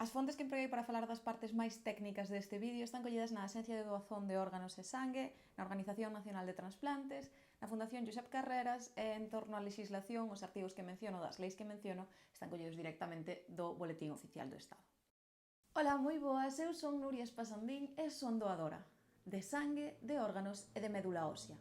As fontes que empreguei para falar das partes máis técnicas deste vídeo están collidas na Axencia de Doazón de Órganos e Sangue, na Organización Nacional de Transplantes, na Fundación Josep Carreras e en torno á legislación, os artigos que menciono, das leis que menciono, están collidos directamente do Boletín Oficial do Estado. Ola, moi boas, eu son Nuria Espasandín e son doadora de sangue, de órganos e de médula ósea.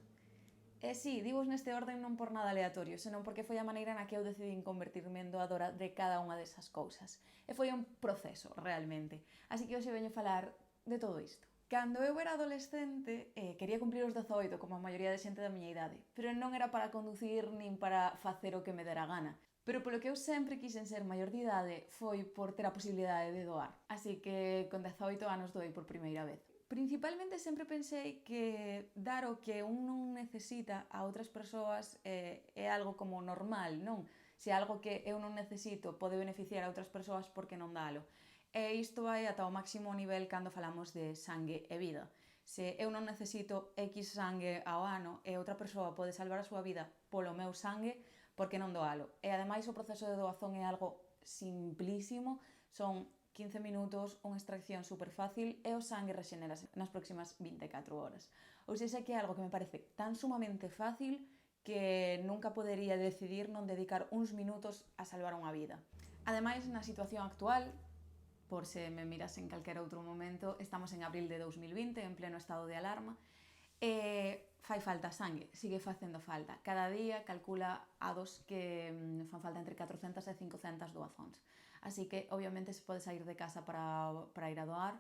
E si, divos neste orden non por nada aleatorio, senón porque foi a maneira na que eu decidín convertirme en doadora de cada unha desas cousas. E foi un proceso, realmente. Así que hoxe veño falar de todo isto. Cando eu era adolescente, quería cumplir os 18, como a maioría de xente da miña idade, pero non era para conducir nin para facer o que me dera gana. Pero polo que eu sempre quixen ser maior de idade foi por ter a posibilidade de doar. Así que con 18 anos doei por primeira vez. Principalmente sempre pensei que dar o que un non necesita a outras persoas é algo como normal, non? Se algo que eu non necesito pode beneficiar a outras persoas, por que non dalo? E isto vai ata o máximo nivel cando falamos de sangue e vida. Se eu non necesito X sangue ao ano e outra persoa pode salvar a súa vida polo meu sangue, por que non doalo? E ademais o proceso de doazón é algo simplísimo, son 15 minutos, unha extracción super fácil e o sangue rexenérase nas próximas 24 horas. Ou seja, que é algo que me parece tan sumamente fácil que nunca podería decidir non dedicar uns minutos a salvar unha vida. Ademais, na situación actual, por se me miras en calquera outro momento, estamos en abril de 2020, en pleno estado de alarma, e fai falta sangue, sigue facendo falta. Cada día calcula a dos que fan falta entre 400 e 500 doazóns. Así que, obviamente, se pode sair de casa para ir a doar,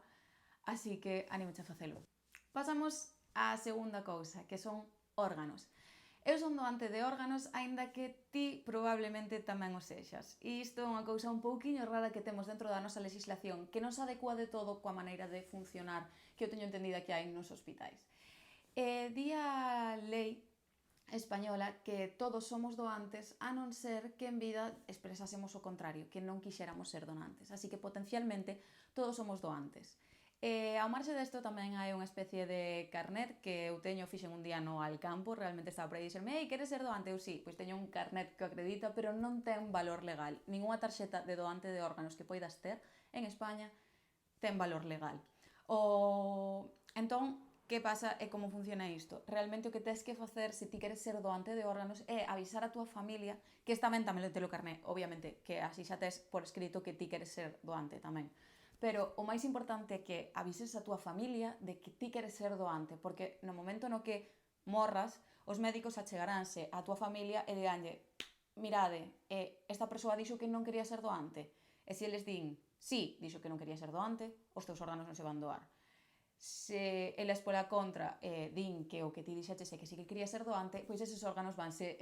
así que anímoche a facelo. Pasamos á segunda cousa, que son órganos. Eu son doante de órganos, aínda que ti probablemente tamén o sexas. E isto é unha cousa un pouquiño rara que temos dentro da nosa legislación, que non se adecua de todo coa maneira de funcionar que eu teño entendida que hai nos hospitais. Di a lei española que todos somos doantes a non ser que en vida expresásemos o contrario, que non quixéramos ser donantes. Así que potencialmente todos somos doantes. Ao marxe desto tamén hai unha especie de carnet que eu teño, fixen un día no Alcampo, realmente estaba por aí dixerme: "Ei, queres ser doante?" Eu sí, pois teño un carnet que o acredita, pero non ten valor legal. Ninguna tarxeta de doante de órganos que poidas ter en España ten valor legal. Entón, que pasa e como funciona isto? Realmente o que tens que facer se ti queres ser doante de órganos é avisar a túa familia, que esta tamén te lo carné, obviamente, que así xa tes por escrito que ti queres ser doante tamén. Pero o máis importante é que avises a túa familia de que ti queres ser doante, porque no momento no que morras, os médicos achegaránse a túa familia e diránlle: "Mirade, esta persoa dixo que non quería ser doante." E se eles din: "Sí, dixo que non quería ser doante", os teus órganos non se van doar. Se eles pola contra din que o que ti dixeches é que sí que quería ser doante, pois eses órganos vanse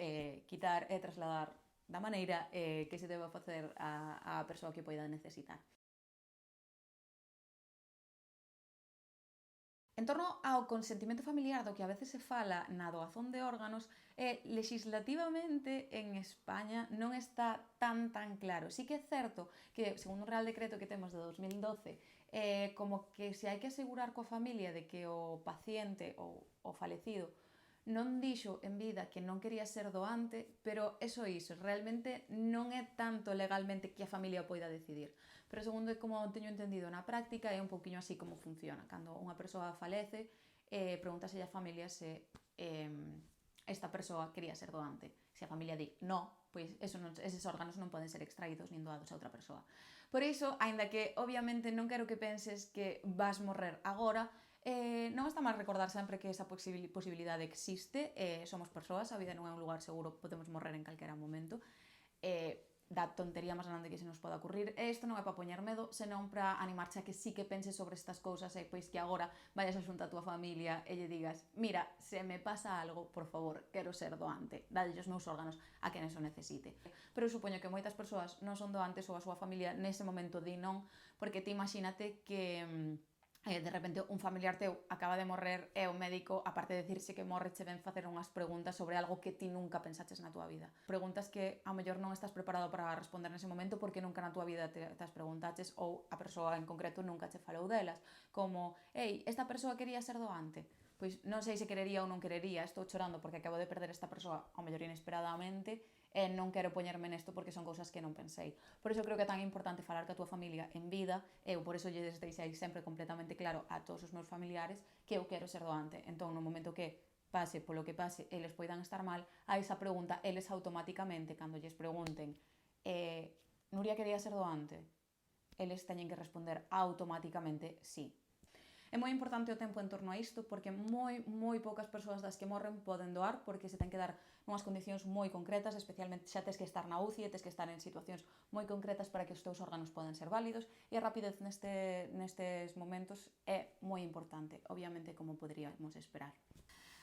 quitar e trasladar da maneira que se deba facer a persoa que poida necesitar. En torno ao consentimento familiar do que a veces se fala na doazón de órganos, legislativamente en España non está tan claro. Sí que é certo que, segundo o Real Decreto que temos de 2012, como que se hai que asegurar coa familia de que o paciente ou o falecido non dixo en vida que non quería ser doante, pero iso, realmente non é tanto legalmente que a familia poida decidir. Pero segundo como teño entendido na práctica, é un pouquiño así como funciona. Cando unha persoa falece, pregúntase a familia se esta persoa quería ser doante. Se a familia di no, pois eses órganos non poden ser extraídos nin doados a outra persoa. Por iso, aínda que obviamente non quero que penses que vas morrer agora, non está mal recordar sempre que esa posibilidade existe, somos persoas, a vida non é un lugar seguro, podemos morrer en calquera momento, da tontería máis grande que se nos poda ocurrir, e isto non é para poñer medo, senón para animarche a que sí que penses sobre estas cousas e pois que agora vayas a xunta a túa familia e lle digas: "Mira, se me pasa algo, por favor, quero ser doante, dadelle os meus órganos a quen eso necesite." Pero eu supoño que moitas persoas non son doantes ou a súa familia nese momento di non, porque ti imagínate que de repente un familiar teu acaba de morrer e o médico, aparte de dicirse que morre, che ven facer unhas preguntas sobre algo que ti nunca pensaches na túa vida. Preguntas que ao mellor non estás preparado para responder nese momento porque nunca na túa vida te as preguntaches ou a persoa en concreto nunca che falou delas. Como: "Ei, esta persoa quería ser doante?" Pois non sei se querería ou non querería, estou chorando porque acabo de perder esta persoa ao mellor inesperadamente, e non quero poñerme nesto porque son cousas que non pensei. Por iso creo que é tan importante falar ca túa familia en vida, eu por iso lles deixei sempre completamente claro a todos os meus familiares que eu quero ser doante. Entón, no momento que pase polo que pase, eles poidan estar mal, a esa pregunta, eles automáticamente, cando lles pregunten Nuria quería ser doante, eles teñen que responder automáticamente sí. É moi importante o tempo en torno a isto porque moi poucas persoas das que morren poden doar porque se ten que dar nunhas condicións moi concretas, especialmente xa tes que estar na UCI e tes que estar en situacións moi concretas para que os teus órganos poden ser válidos e a rapidez nestes momentos é moi importante, obviamente como poderíamos esperar.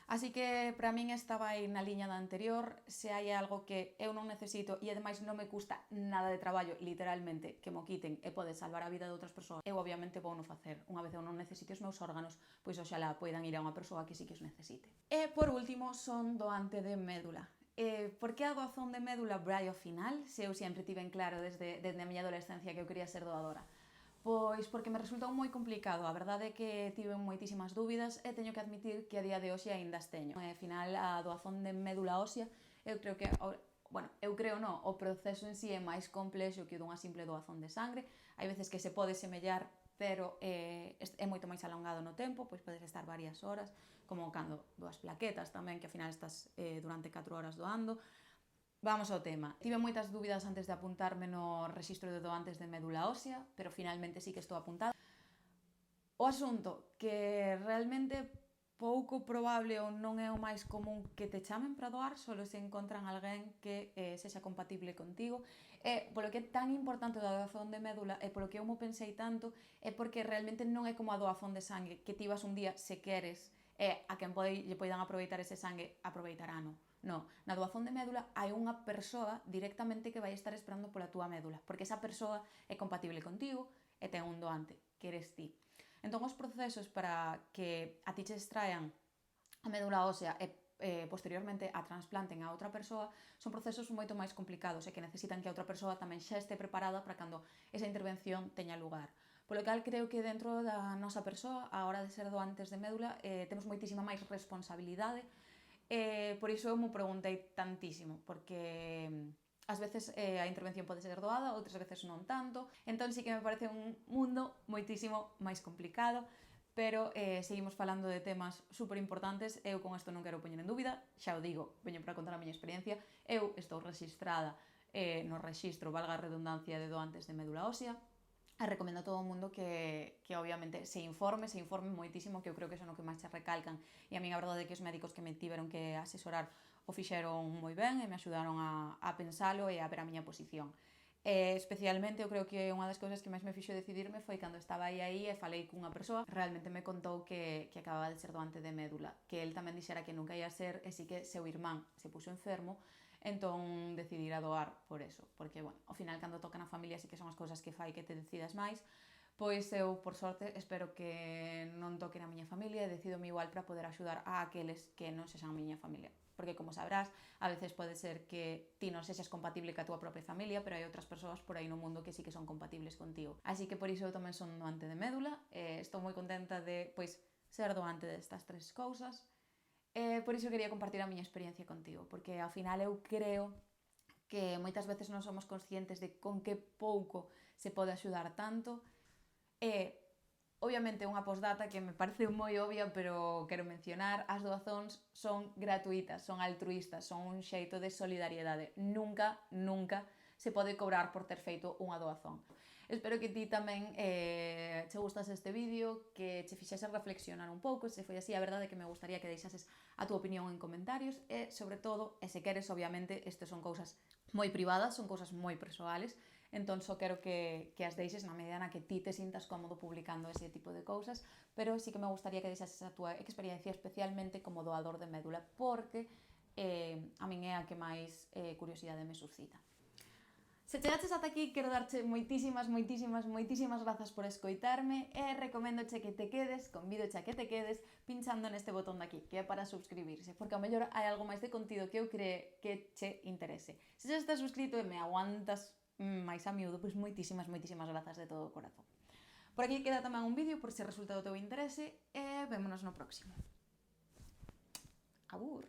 Así que para min esta vai na liña da anterior, se hai algo que eu non necesito e ademais non me custa nada de traballo, literalmente, que mo quiten e pode salvar a vida de outras persoas, eu obviamente vou no facer. Unha vez eu non necesite os meus órganos, pois oxalá poidan ir a unha persoa que sí que os necesite. E por último, son doante de médula. Por que a doazón de médula vai ao final, se eu sempre tiven claro desde a miña adolescencia que eu quería ser doadora? Pois porque me resultou moi complicado, a verdade é que tive moitísimas dúbidas e teño que admitir que a día de hoxe aínda as teño. Ao final, a doazón de médula ósea, eu creo que, o proceso en sí é máis complexo que o dunha simple doazón de sangre, hai veces que se pode semellar, pero é moito máis alongado no tempo, pois podes estar varias horas, como cando doas plaquetas tamén, que ao final estás durante 4 horas doando. Vamos ao tema. Tive moitas dúbidas antes de apuntarme no rexistro de doantes de médula ósea, pero finalmente sí que estou apuntada. O asunto, que realmente pouco probable ou non é o máis común que te chamen para doar, solo se encontran alguén que sexa compatible contigo. E polo que é tan importante a doazón de médula e polo que eu mo pensei tanto é porque realmente non é como a doazón de sangue, que ti vas un día se queres e a quen lle poidan aproveitar ese sangue aproveitarano. No, na doazón de médula hai unha persoa directamente que vai estar esperando pola túa médula, porque esa persoa é compatible contigo e ten un doante, que eres ti. Entón, os procesos para que a ti che extrayan a médula ósea e posteriormente a transplanten a outra persoa son procesos moito máis complicados e que necesitan que a outra persoa tamén xa este preparada para cando esa intervención teña lugar. Polo cal creo que dentro da nosa persoa, a hora de ser doantes de médula, temos moitísima máis responsabilidade. Por iso eu me preguntei tantísimo, porque ás veces a intervención pode ser doada, outras veces non tanto, entón sí que me parece un mundo moitísimo máis complicado, pero seguimos falando de temas super importantes, eu con isto non quero poñer en dúbida, xa o digo, veño para contar a miña experiencia, eu estou rexistrada no rexistro, valga a redundancia, de doantes de médula ósea, e recomendo a todo o mundo que obviamente se informe moitísimo, que eu creo que son o que máis se recalcan, e a min a verdade é que os médicos que me tiveron que asesorar o fixeron moi ben e me axudaron a pensalo e a ver a miña posición. Especialmente, eu creo que unha das cousas que máis me fixo decidirme foi cando estaba aí e falei cunha persoa, realmente me contou que acababa de ser doante de médula, que el tamén dixera que nunca ia ser, e si que seu irmán se puxo enfermo, entón decidir a doar por eso, porque, ao final, cando toca na familia, sí que son as cousas que fai que te decidas máis, pois eu, por sorte, espero que non toque na miña familia e decido-me igual para poder axudar a aqueles que non sexan a miña familia. Porque, como sabrás, a veces pode ser que ti non sexas compatible ca túa propia familia, pero hai outras persoas por aí no mundo que sí que son compatibles contigo. Así que por iso eu tamén son doante de médula, estou moi contenta de, ser doante destas tres cousas, por iso quería compartir a miña experiencia contigo, porque ao final eu creo que moitas veces non somos conscientes de con que pouco se pode axudar tanto, e obviamente unha postdata que me parece moi obvia, pero quero mencionar, as doazóns son gratuitas, son altruístas, son un xeito de solidariedade. Nunca se pode cobrar por ter feito unha doazón. Espero que ti tamén che gustase este vídeo, que che fixese reflexionar un pouco, se foi así, a verdade é que me gustaría que deixases a túa opinión en comentarios e, sobre todo, se queres, obviamente, estes son cousas moi privadas, son cousas moi persoales, entón só quero que as deixes na medida na que ti te sintas cómodo publicando ese tipo de cousas, pero sí que me gustaría que deixases a túa experiencia, especialmente como doador de médula, porque a min é a que máis curiosidade me suscita. Se chegaches ata aquí, quero darche moitísimas grazas por escoitarme e recoméndoche que te quedes, convídoche a que te quedes pinchando neste botón de aquí, que é para suscribirse, porque ao mellor hai algo máis de contido que eu cree que che interese. Se xa estás suscrito e me aguantas máis a miúdo, pois moitísimas grazas de todo o corazón. Por aquí queda tamén un vídeo por se resulta do teu interese e vémonos no próximo. Abur!